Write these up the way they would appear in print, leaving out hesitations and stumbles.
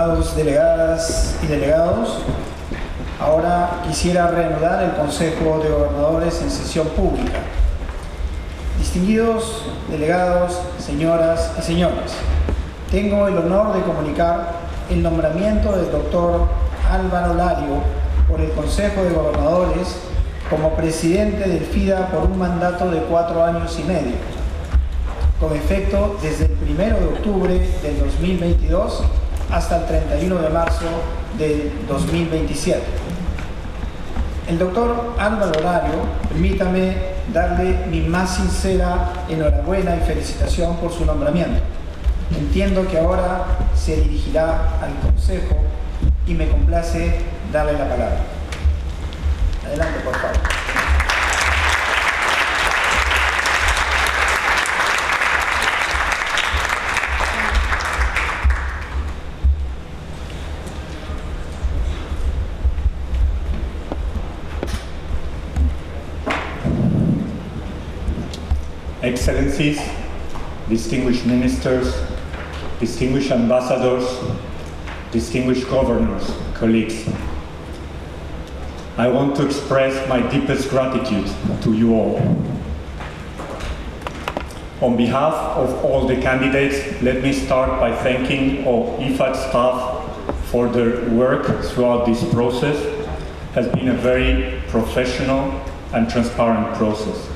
Estimados delegadas y delegados, ahora quisiera reanudar el Consejo de Gobernadores en sesión pública. Distinguidos delegados, señoras y señores, tengo el honor de comunicar el nombramiento del doctor Alvaro Lario por el Consejo de Gobernadores como presidente del FIDA por un mandato de 4 años y medio, con efecto desde el 1 de octubre del 2022 hasta el 31 de marzo del 2027. El doctor Alvaro Lario, permítame darle mi más sincera enhorabuena y felicitación por su nombramiento. Entiendo que ahora se dirigirá al Consejo y me complace darle la palabra. Adelante, por favor. Excellencies, distinguished ministers, distinguished ambassadors, distinguished governors, colleagues. I want to express my deepest gratitude to you all. On behalf of all the candidates, let me start by thanking all IFAD staff for their work throughout this process. It has been a very professional and transparent process.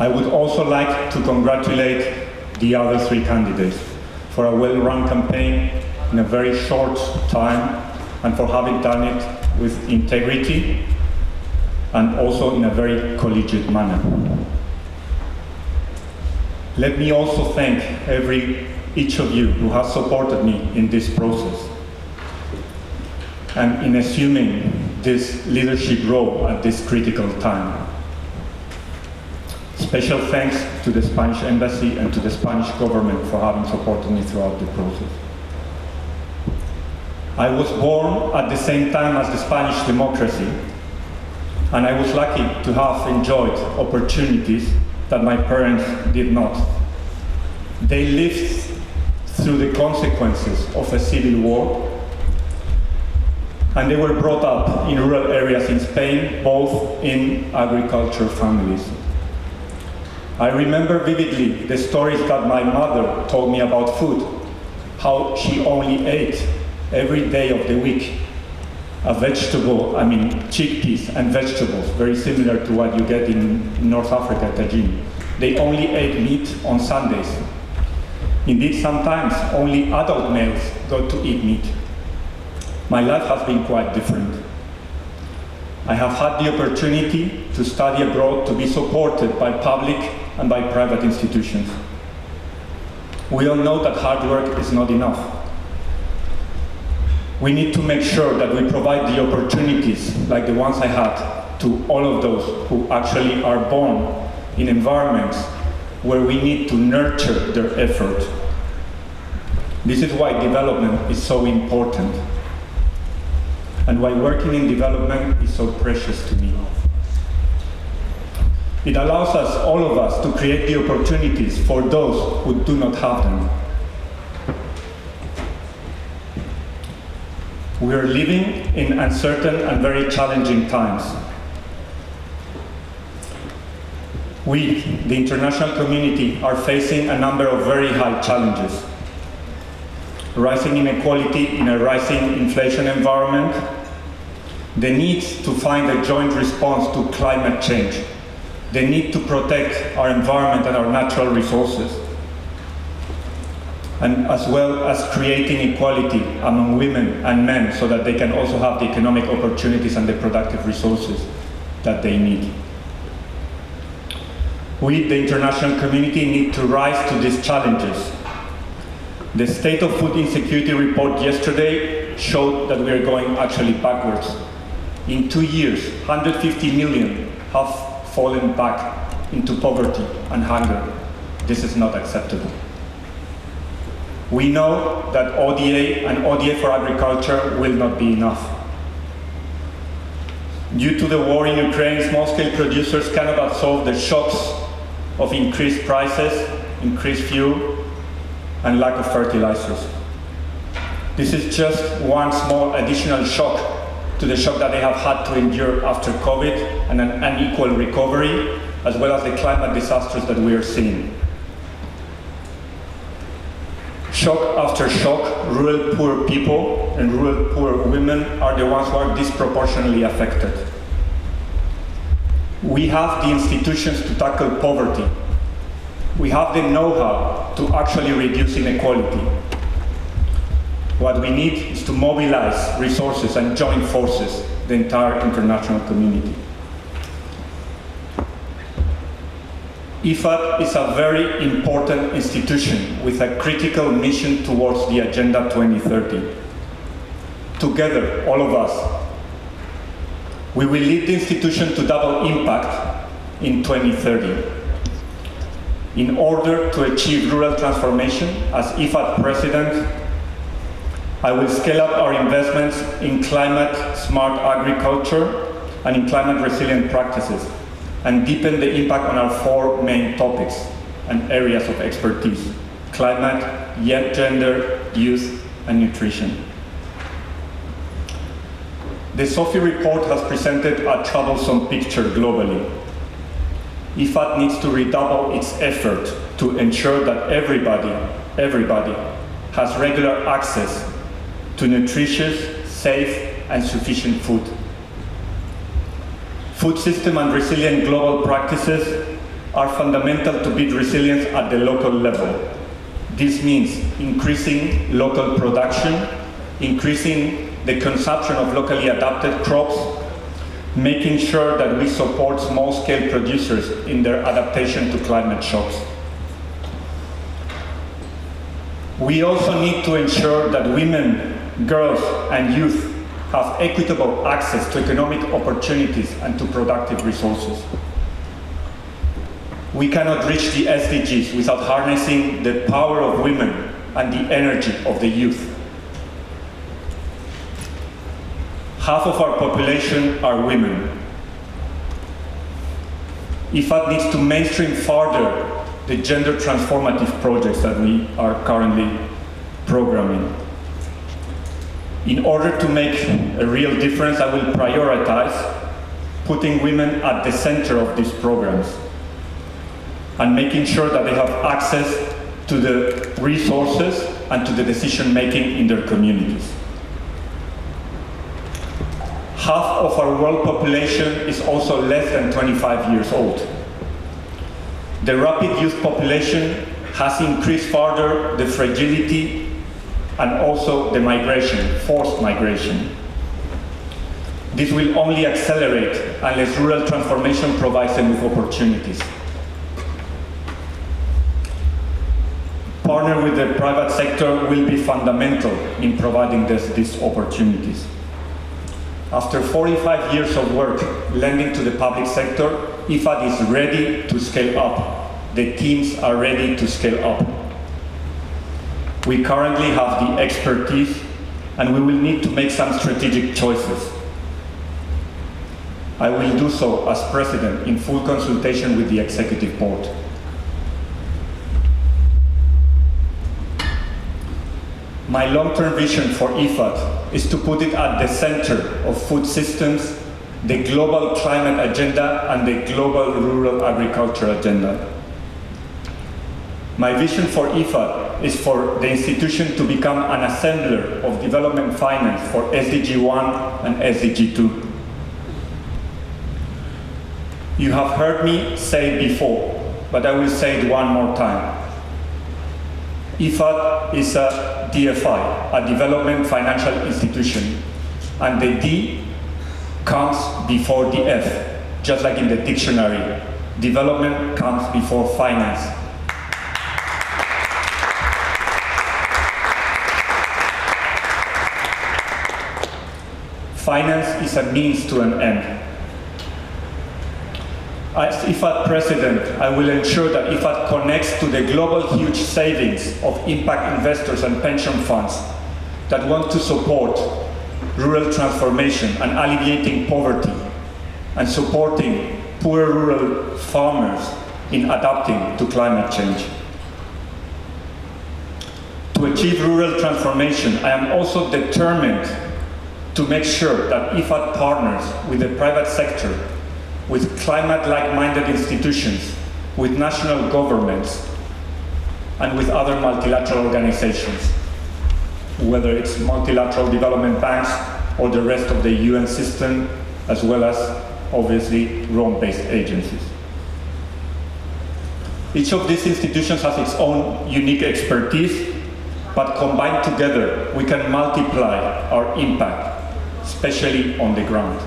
I would also like to congratulate the other 3 candidates for a well-run campaign in a very short time and for having done it with integrity and also in a very collegiate manner. Let me also thank each of you who has supported me in this process and in assuming this leadership role at this critical time. Special thanks to the Spanish Embassy and to the Spanish government for having supported me throughout the process. I was born at the same time as the Spanish democracy, and I was lucky to have enjoyed opportunities that my parents did not. They lived through the consequences of a civil war, and they were brought up in rural areas in Spain, both in agricultural families. I remember vividly the stories that my mother told me about food, how she only ate every day of the week chickpeas and vegetables, very similar to what you get in North Africa, tagine. They only ate meat on Sundays. Indeed, sometimes only adult males got to eat meat. My life has been quite different. I have had the opportunity to study abroad, to be supported by public and by private institutions. We all know that hard work is not enough. We need to make sure that we provide the opportunities like the ones I had to all of those who actually are born in environments where we need to nurture their effort. This is why development is so important and why working in development is so precious to me. It allows us, all of us, to create the opportunities for those who do not have them. We are living in uncertain and very challenging times. We, the international community, are facing a number of very high challenges. Rising inequality in a rising inflation environment, the need to find a joint response to climate change, the need to protect our environment and our natural resources, and as well as creating equality among women and men so that they can also have the economic opportunities and the productive resources that they need. We, the international community, need to rise to these challenges. The State of Food Insecurity report yesterday showed that we are going actually backwards. In 2 years, 150 million have fallen back into poverty and hunger. This is not acceptable. We know that ODA and ODA for agriculture will not be enough. Due to the war in Ukraine, small-scale producers cannot absorb the shocks of increased prices, increased fuel, and lack of fertilizers. This is just one small additional shock to the shock that they have had to endure after COVID and an unequal recovery, as well as the climate disasters that we are seeing. Shock after shock, rural poor people and rural poor women are the ones who are disproportionately affected. We have the institutions to tackle poverty. We have the know-how to actually reduce inequality. What we need is to mobilize resources and join forces, the entire international community. IFAD is a very important institution with a critical mission towards the Agenda 2030. Together, all of us, we will lead the institution to double impact in 2030. In order to achieve rural transformation, as IFAD president, I will scale up our investments in climate-smart agriculture and in climate-resilient practices, and deepen the impact on our four main topics and areas of expertise: climate, gender, youth, and nutrition. The SOFI report has presented a troublesome picture globally. IFAD needs to redouble its effort to ensure that everybody has regular access to nutritious, safe, and sufficient food. Food system and resilient global practices are fundamental to build resilience at the local level. This means increasing local production, increasing the consumption of locally adapted crops, making sure that we support small-scale producers in their adaptation to climate shocks. We also need to ensure that women, girls, and youth have equitable access to economic opportunities and to productive resources. We cannot reach the SDGs without harnessing the power of women and the energy of the youth. Half of our population are women. IFAD needs to mainstream further the gender transformative projects that we are currently programming. In order to make a real difference, I will prioritize putting women at the center of these programs and making sure that they have access to the resources and to the decision-making in their communities. Half of our world population is also less than 25 years old. The rapid youth population has increased further the fragility and also the migration, forced migration. This will only accelerate unless rural transformation provides them with opportunities. Partner with the private sector will be fundamental in providing these opportunities. After 45 years of work lending to the public sector, IFAD is ready to scale up. The teams are ready to scale up. We currently have the expertise, and we will need to make some strategic choices. I will do so as president in full consultation with the executive board. My long-term vision for IFAD is to put it at the center of food systems, the global climate agenda, and the global rural agriculture agenda. My vision for IFAD is for the institution to become an assembler of development finance for SDG 1 and SDG 2. You have heard me say it before, but I will say it one more time. IFAD is a DFI, a development financial institution, and the D comes before the F, just like in the dictionary. Development comes before finance. Finance is a means to an end. As IFAD president, I will ensure that IFAD connects to the global huge savings of impact investors and pension funds that want to support rural transformation and alleviating poverty and supporting poor rural farmers in adapting to climate change. To achieve rural transformation, I am also determined to make sure that IFAD partners with the private sector, with climate-like-minded institutions, with national governments, and with other multilateral organizations, whether it's multilateral development banks or the rest of the UN system, as well as, obviously, Rome-based agencies. Each of these institutions has its own unique expertise, but combined together, we can multiply our impact, especially on the ground.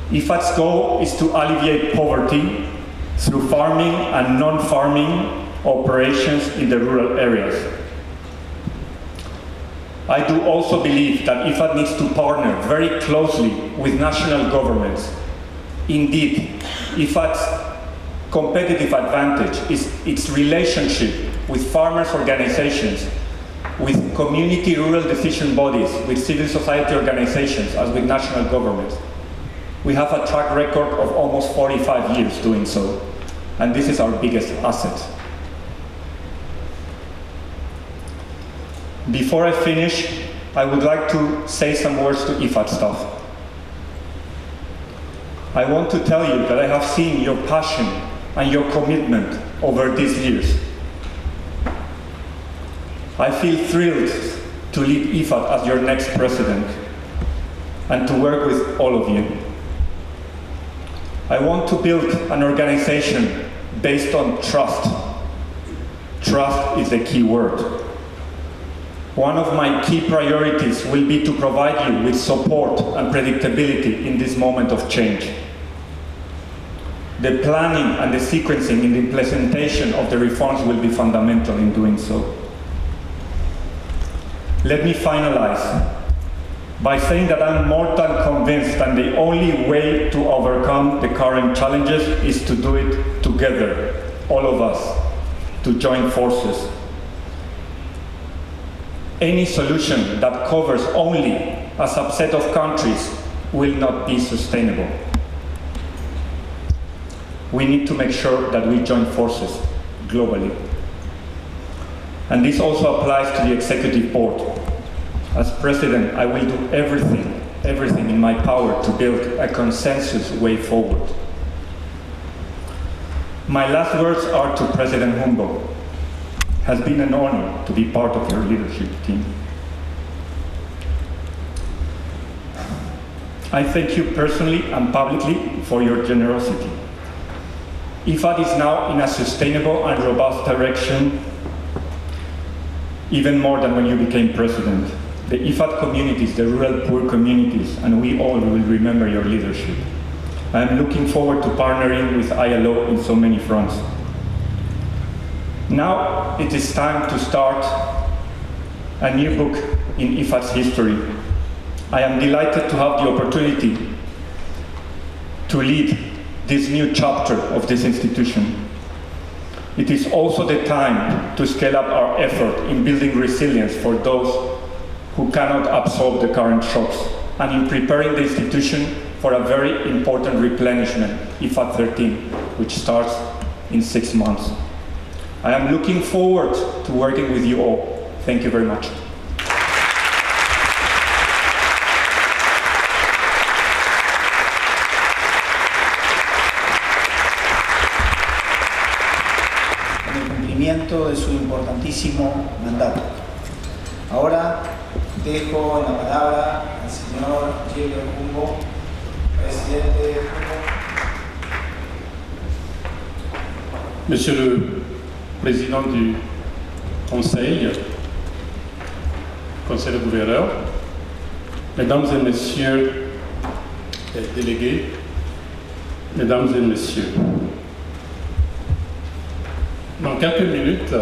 IFAD's goal is to alleviate poverty through farming and non-farming operations in the rural areas. I do also believe that IFAD needs to partner very closely with national governments. Indeed, IFAD's competitive advantage is its relationship with farmers' organizations, with community rural decision bodies, with civil society organizations, as with national governments. We have a track record of almost 45 years doing so, and this is our biggest asset. Before I finish, I would like to say some words to IFAD staff. I want to tell you that I have seen your passion and your commitment over these years. I feel thrilled to lead IFAD as your next president and to work with all of you. I want to build an organization based on trust. Trust is the key word. One of my key priorities will be to provide you with support and predictability in this moment of change. The planning and the sequencing in the implementation of the reforms will be fundamental in doing so. Let me finalize by saying that I'm more than convinced that the only way to overcome the current challenges is to do it together, all of us, to join forces. Any solution that covers only a subset of countries will not be sustainable. We need to make sure that we join forces globally. And this also applies to the executive board. As president, I will do everything in my power to build a consensus way forward. My last words are to President Houngbo. It has been an honor to be part of your leadership team. I thank you personally and publicly for your generosity. IFAD is now in a sustainable and robust direction, even more than when you became president. The IFAD communities, the rural poor communities, and we all will remember your leadership. I am looking forward to partnering with ILO in so many fronts. Now it is time to start a new book in IFAD's history. I am delighted to have the opportunity to lead this new chapter of this institution. It is also the time to scale up our effort in building resilience for those who cannot absorb the current shocks, and in preparing the institution for a very important replenishment, IFAD 13, which starts in 6 months. I am looking forward to working with you all. Thank you very much. En el cumplimiento de su importantísimo mandato. Ahora dejo la palabra al señor Gilbert F, presidente de Houngbo. Monsieur le Président du Conseil de gouverneurs, Mesdames et Messieurs les délégués, Mesdames et Messieurs, dans quelques minutes,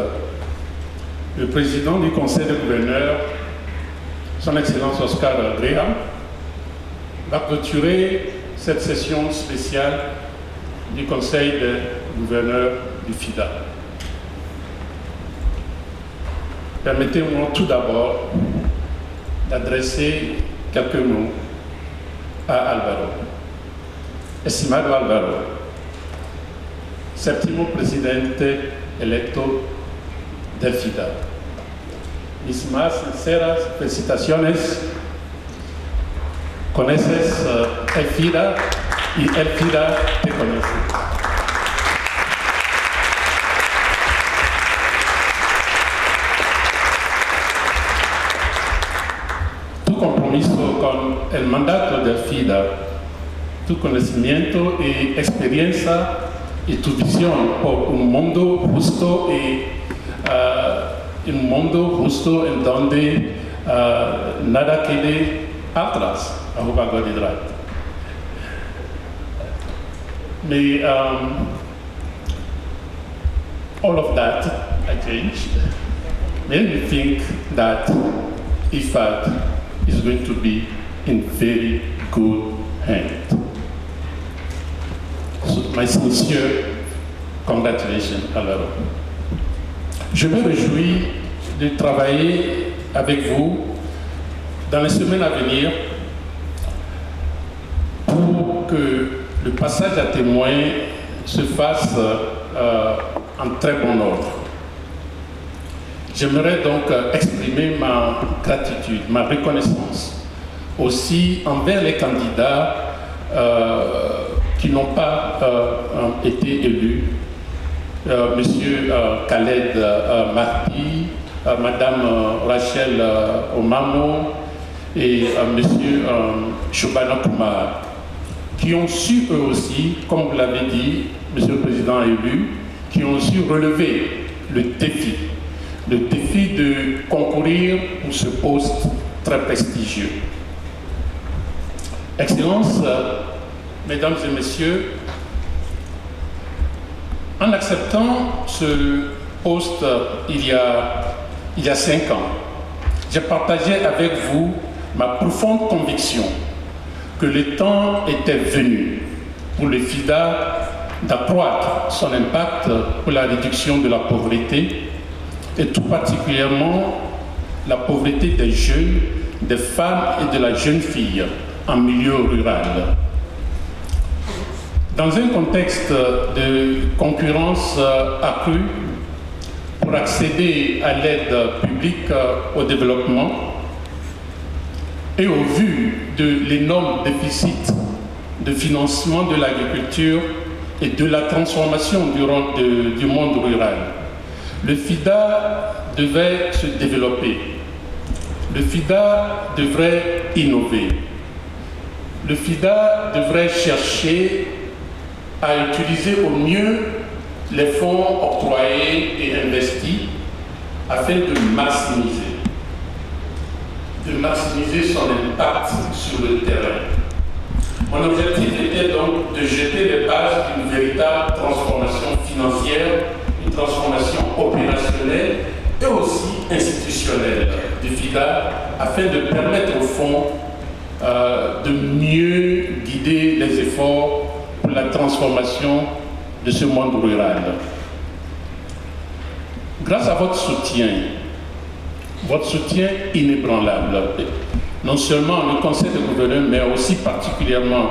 le Président du Conseil de gouverneurs, Son Excellence Oscar Andrea, va clôturer cette session spéciale du Conseil des gouverneurs du FIDA. Permettez-moi tout d'abord d'adresser quelques mots à Alvaro. Estimado Alvaro, séptimo presidente eletto del FIDA. Mis más sinceras felicitaciones. Conoces el FIDA y el FIDA te conoce. Tu compromiso con el mandato del FIDA, tu conocimiento y experiencia y tu visión por un mundo justo y un mundo justo en donde nada quede atrás a jugar de Durante. May all of that I changed made me think that IFAD is going to be in very good hands. So my sincere congratulations, Alvaro. Je me réjouis de travailler avec vous dans les semaines à venir pour que le passage à témoin se fasse en très bon ordre. J'aimerais donc exprimer ma gratitude, ma reconnaissance aussi envers les candidats qui n'ont pas été élus. Monsieur Khaled Mahdi, Madame Rachel Omamo et Monsieur Shobana Kumar, qui ont su eux aussi, comme vous l'avez dit, Monsieur le Président élu, qui ont su relever le défi de concourir pour ce poste très prestigieux. Excellences, Mesdames et Messieurs, en acceptant ce poste il y a 5 ans, j'ai partagé avec vous ma profonde conviction que le temps était venu pour le FIDA d'accroître son impact pour la réduction de la pauvreté et tout particulièrement la pauvreté des jeunes, des femmes et de la jeune fille en milieu rural. Dans un contexte de concurrence accrue pour accéder à l'aide publique au développement et au vu de l'énorme déficit de financement de l'agriculture et de la transformation du monde rural, le FIDA devait se développer. Le FIDA devrait innover. Le FIDA devrait chercher à utiliser au mieux les fonds octroyés et investis afin de maximiser son impact sur le terrain. Mon objectif était donc de jeter les bases d'une véritable transformation financière, une transformation opérationnelle et aussi institutionnelle du FIDA afin de permettre au fonds de mieux guider les efforts pour la transformation de ce monde rural. Grâce à votre soutien inébranlable, non seulement le conseil de gouverneur, mais aussi particulièrement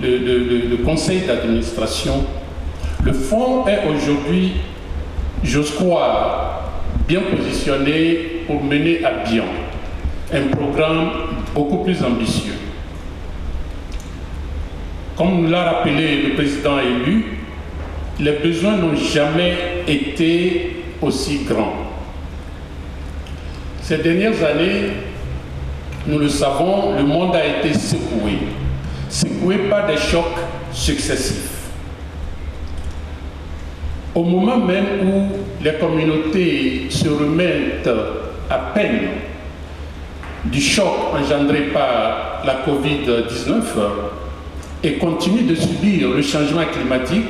le conseil d'administration, le fonds est aujourd'hui, j'ose croire, bien positionné pour mener à bien un programme beaucoup plus ambitieux. Comme l'a rappelé le président élu, les besoins n'ont jamais été aussi grands. Ces dernières années, nous le savons, le monde a été secoué par des chocs successifs. Au moment même où les communautés se remettent à peine du choc engendré par la Covid-19 et continuent de subir le changement climatique,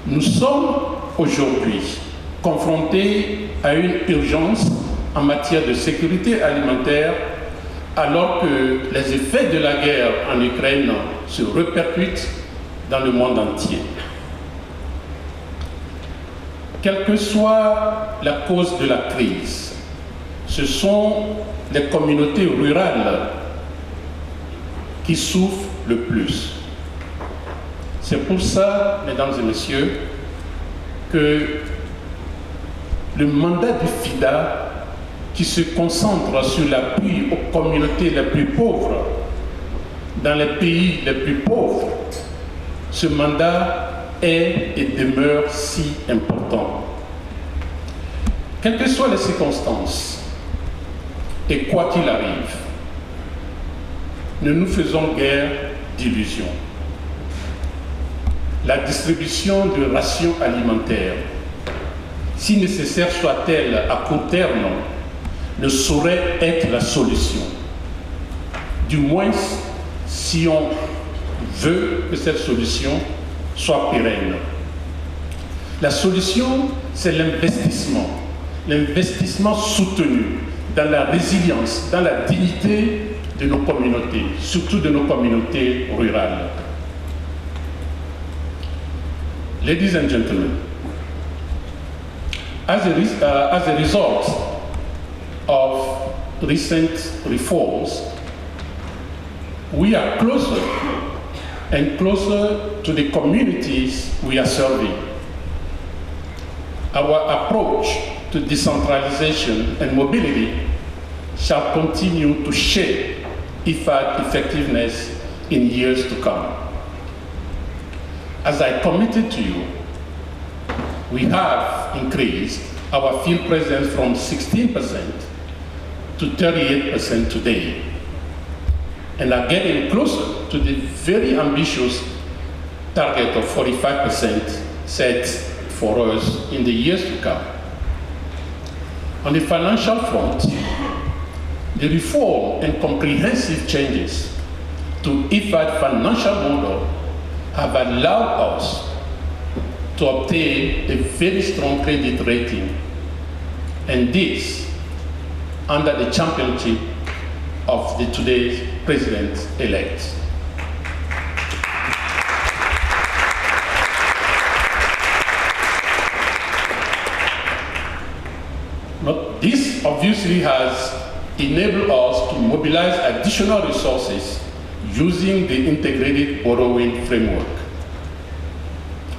nous sommes aujourd'hui confrontés à une urgence en matière de sécurité alimentaire, alors que les effets de la guerre en Ukraine se répercutent dans le monde entier. Quelle que soit la cause de la crise, ce sont les communautés rurales qui souffrent le plus. C'est pour ça, mesdames et messieurs, que le mandat du FIDA, qui se concentre sur l'appui aux communautés les plus pauvres dans les pays les plus pauvres, ce mandat est et demeure si important. Quelles que soient les circonstances, et quoi qu'il arrive, ne nous faisons guère d'illusions. La distribution de rations alimentaires, si nécessaire soit-elle à court terme, ne saurait être la solution. Du moins, si on veut que cette solution soit pérenne. La solution, c'est l'investissement soutenu dans la résilience, dans la dignité de nos communautés, surtout de nos communautés rurales. Ladies and gentlemen, as a result of recent reforms, we are closer and closer to the communities we are serving. Our approach to decentralization and mobility shall continue to shape IFAD effectiveness in years to come. As I committed to you, we have increased our field presence from 16% to 38% today, and are getting closer to the very ambitious target of 45% set for us in the years to come. On the financial front, the reform and comprehensive changes to IFAD financial model have allowed us to obtain a very strong credit rating, and this under the championship of the today's president-elect. But this obviously has enabled us to mobilize additional resources using the integrated borrowing framework.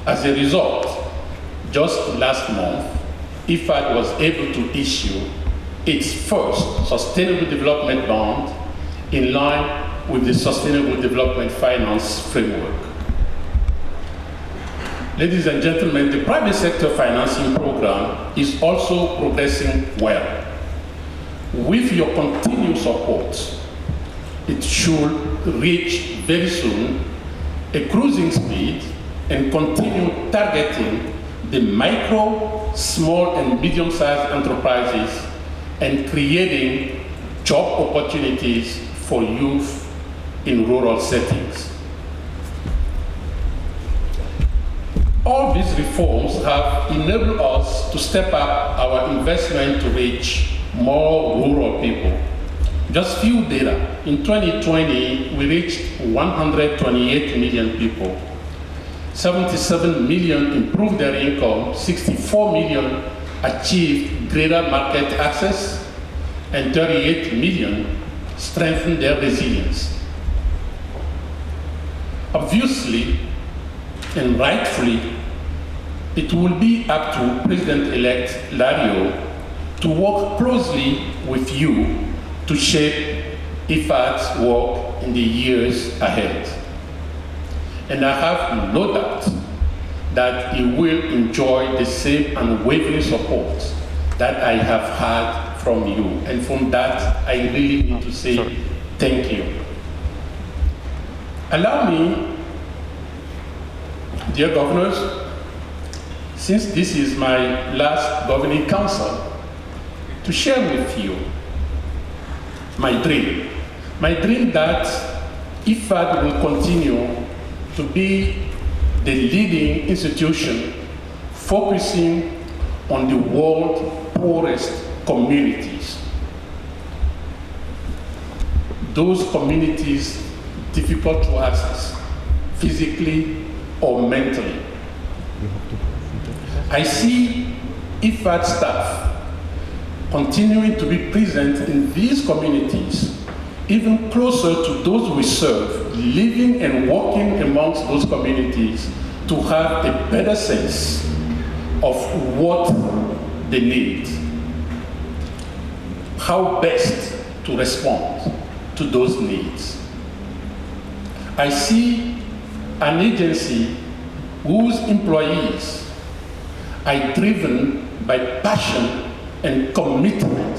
As a result, just last month, IFAD was able to issue its first Sustainable Development Bond in line with the Sustainable Development Finance Framework. Ladies and gentlemen, the private sector financing program is also progressing well. With your continued support, it should reach very soon a cruising speed and continue targeting the micro, small, and medium-sized enterprises and creating job opportunities for youth in rural settings. All these reforms have enabled us to step up our investment to reach more rural people. Just few data. In 2020, we reached 128 million people. 77 million improved their income, 64 million achieved greater market access, and 38 million strengthened their resilience. Obviously, and rightfully, it will be up to President-elect Lario to work closely with you to shape IFAD's work in the years ahead. And I have no doubt that he will enjoy the same unwavering support that I have had from you. And from that, I really need to say thank you. Allow me, dear governors, since this is my last governing council, to share with you my dream. My dream that IFAD will continue to be the leading institution focusing on the world's poorest communities. Those communities difficult to access, physically or mentally. I see IFAD staff continuing to be present in these communities, even closer to those we serve, living and working amongst those communities to have a better sense of what the needs, how best to respond to those needs. I see an agency whose employees are driven by passion and commitment,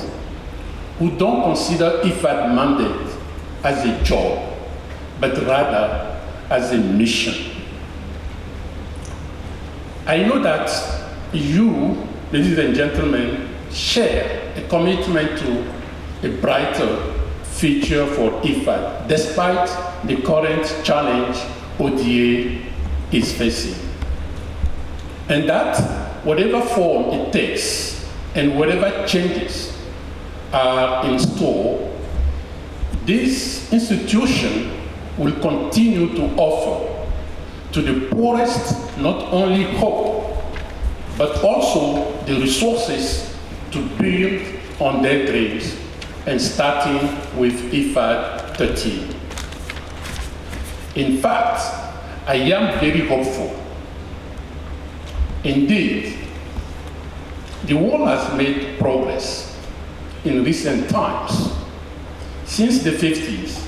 who don't consider IFAD mandate as a job, but rather as a mission. I know that you, ladies and gentlemen, share a commitment to a brighter future for IFAD, despite the current challenge ODA is facing. And that whatever form it takes and whatever changes are in store, this institution will continue to offer to the poorest not only hope, but also the resources to build on their dreams, and starting with IFAD 13. In fact, I am very hopeful. Indeed, the world has made progress in recent times. Since the 50s,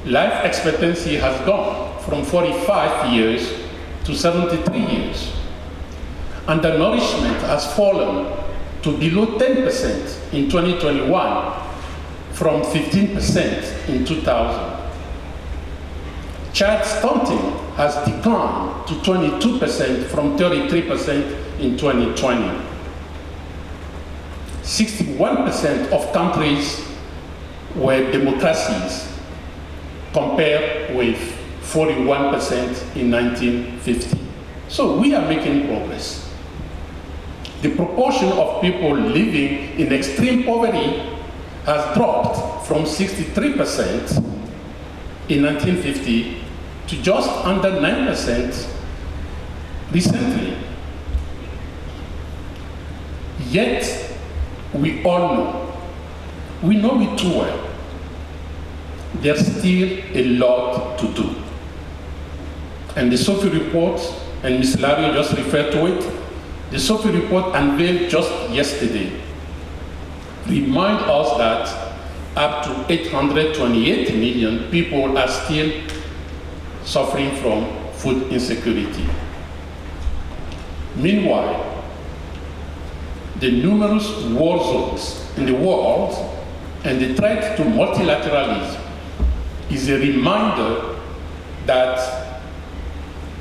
life expectancy has gone from 45 years to 73 years. Undernourishment has fallen to below 10% in 2021 from 15% in 2000. Child stunting has declined to 22% from 33% in 2020. 61% of countries were democracies, compared with 41% in 1950. So we are making progress. The proportion of people living in extreme poverty has dropped from 63% in 1950 to just under 9% recently. Yet, we all know, we know it too well, there's still a lot to do. And the Sophie report, and Ms. Lario just referred to it, the Sophie report unveiled just yesterday remind us that up to 828 million people are still suffering from food insecurity. Meanwhile, the numerous war zones in the world and the threat to multilateralism is a reminder that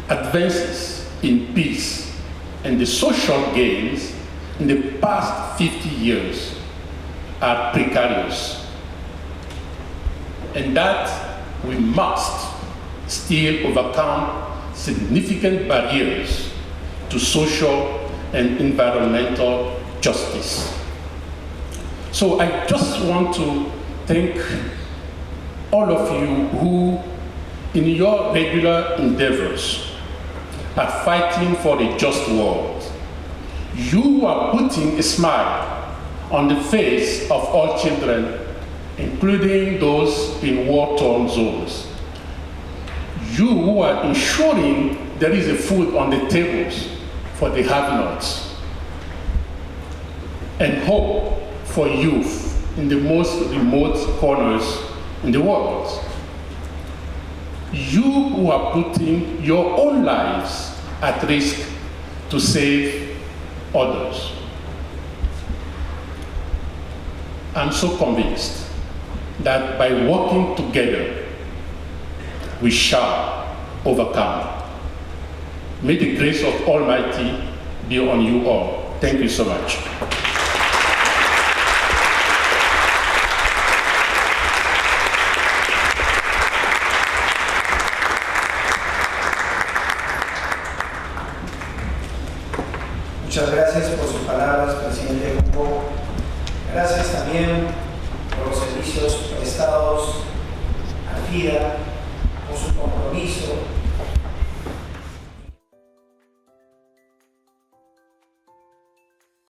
advances in peace and the social gains in the past 50 years are precarious, and that we must still overcome significant barriers to social and environmental justice. So I just want to thank all of you who, in your regular endeavors, are fighting for a just world. You are putting a smile on the face of all children, including those in war-torn zones. You who are ensuring there is a food on the tables for the have-nots, and hope for youth in the most remote corners in the world. You who are putting your own lives at risk to save others. I'm so convinced that by working together, we shall overcome. May the grace of Almighty be on you all. Thank you so much. Muchas gracias por sus palabras, presidente Houngbo. Gracias también por los servicios prestados a FIDA, por su compromiso